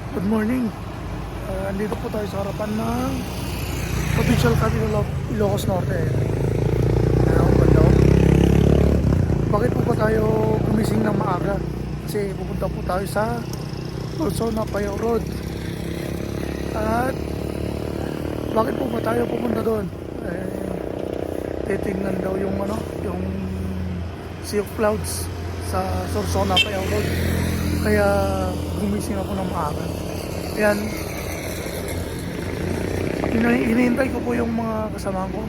Good morning. Andito po tayo sa harapan ng Provincial Capital of Ilocos Norte. Ayan, banda. Bakit po ba tayo gumising ng maaga? Kasi pupunta po tayo sa Luzon, Apayao Road. At bakit po ba tayo pupunta doon? Titingnan daw yung yung Sea of Clouds sa Sorsogon, Apayao Road. Kaya gumising ako ng maaga. Yan. Hinihintay ko po yung mga kasama ko.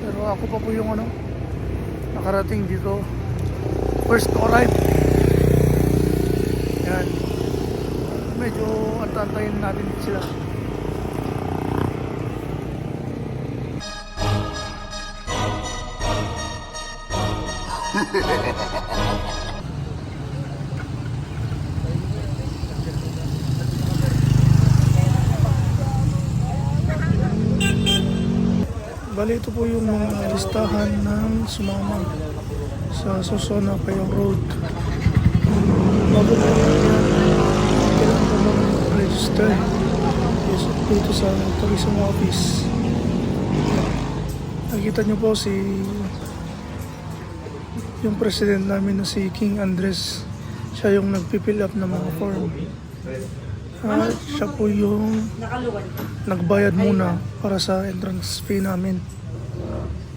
Pero ako pa po yung nakarating dito. First to arrive. Yan. Medyo antayin natin sila. Bali, ito po yung mga listahan ng sumama sa Sorsogon, Apayao Road. Bago po yan, kailangan po mag-register dito sa tourism office. Nakita nyo po yung president namin na si King Andres. Siya yung nagpipill up ng mga form. At siya po yung nagbayad muna para sa entrance fee namin.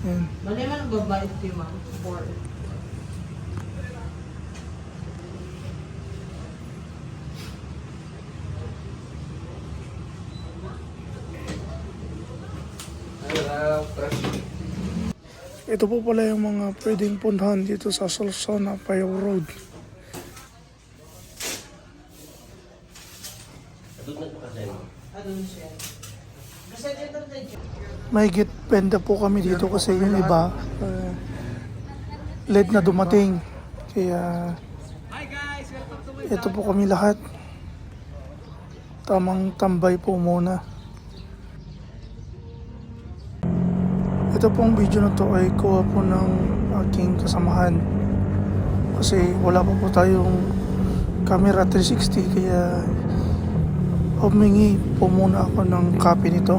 Yan. Bali man babayad fee ma'am for Ito po pala yung mga pwedeng puntahan dito sa Sorsogon, Apayao Road. May git benda po kami dito kasi yung iba late na dumating. Kaya ito po kami lahat. Tamang tambay po muna. Ito pong video na to ay kuha po ng aking kasamahan. Kasi wala pa po tayong camera 360 kaya humingi po muna ako ng copy nito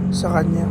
sa kanya.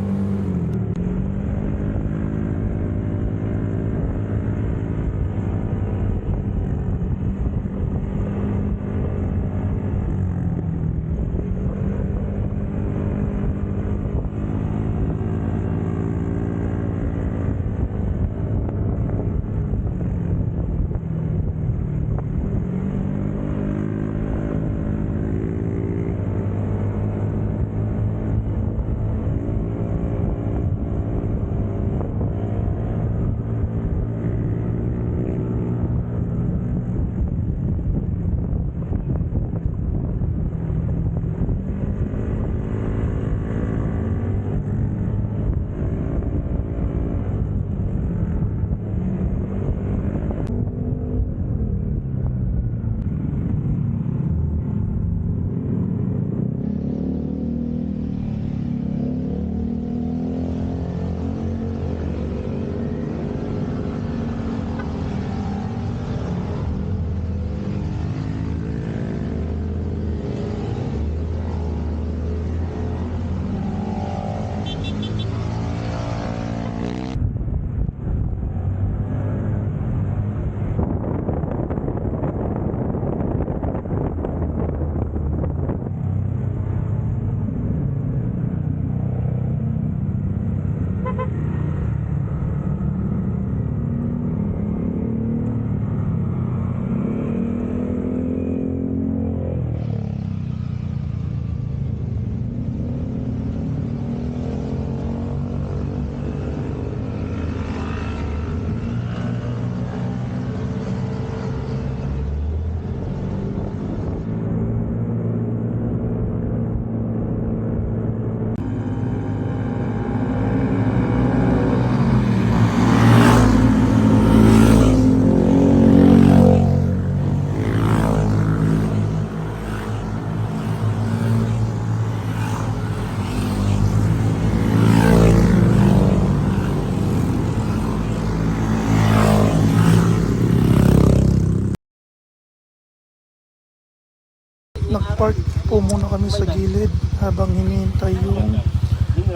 nagpark po muna kami sa gilid habang hinihintay yung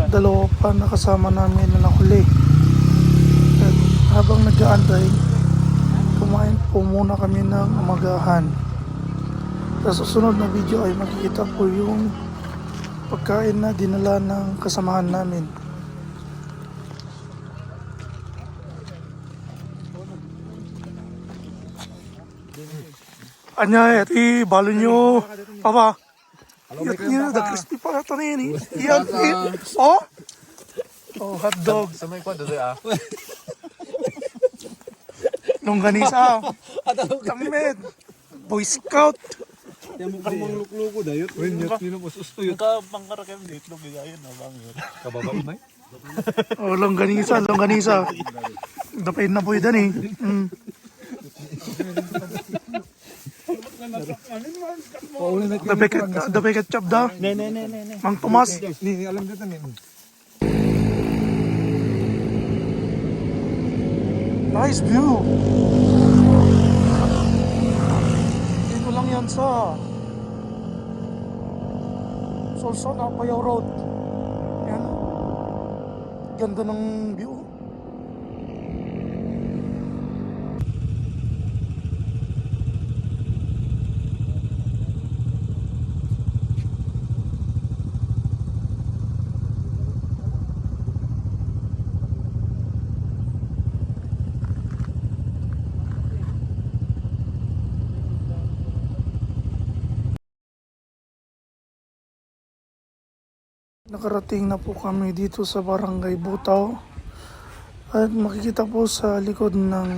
dalawa pa na kasama namin na nahuli. At habang nag-aantay, kumain po muna kami ng umagahan. Sa susunod na video ay makikita po yung pagkain na dinala ng kasamahan namin. Anya, iti, balo nyo. Papa. Iyat nyo, the crispy pa ito na yun eh. Iyat, oh? Oh, hotdog. Sa may kwado doon Longganisa. Tamed. Boy Scout. Yung mukhang manglukluko da yun. Uy, yun po susto yun. Ka pangkarakem dito nung gayayan na bang yun. Kababa ba? Oh, longganisa, longganisa. Dapay na po yun eh. Dapay ketchup da. Ne. Mang Tomas. Ni alam dito ni. Nice view. Dito lang yan sa Solson, Apayaw Road. Yan. Ganda ng view. Nakarating na po kami dito sa Barangay Butaw at makikita po sa likod ng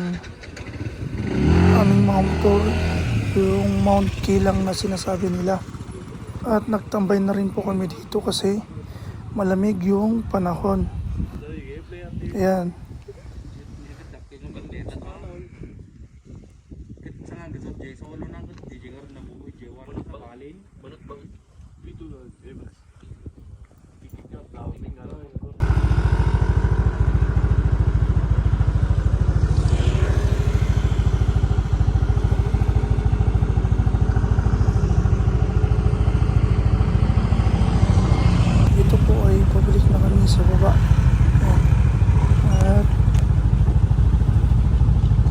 aming mga motor yung Mount Kilang na sinasabi nila. At nagtambay na rin po kami dito kasi malamig yung panahon. Ayan. Ito po ay pabalik na kami sa baba. At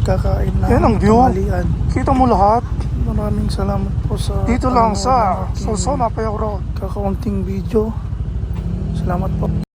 kakain na Yan ang view. tanghalian. Kita mo lahat. Maraming salamat po sa Dito lang sa panonood ng aking Solson, Apayaw Road. kakaunting video. Salamat po.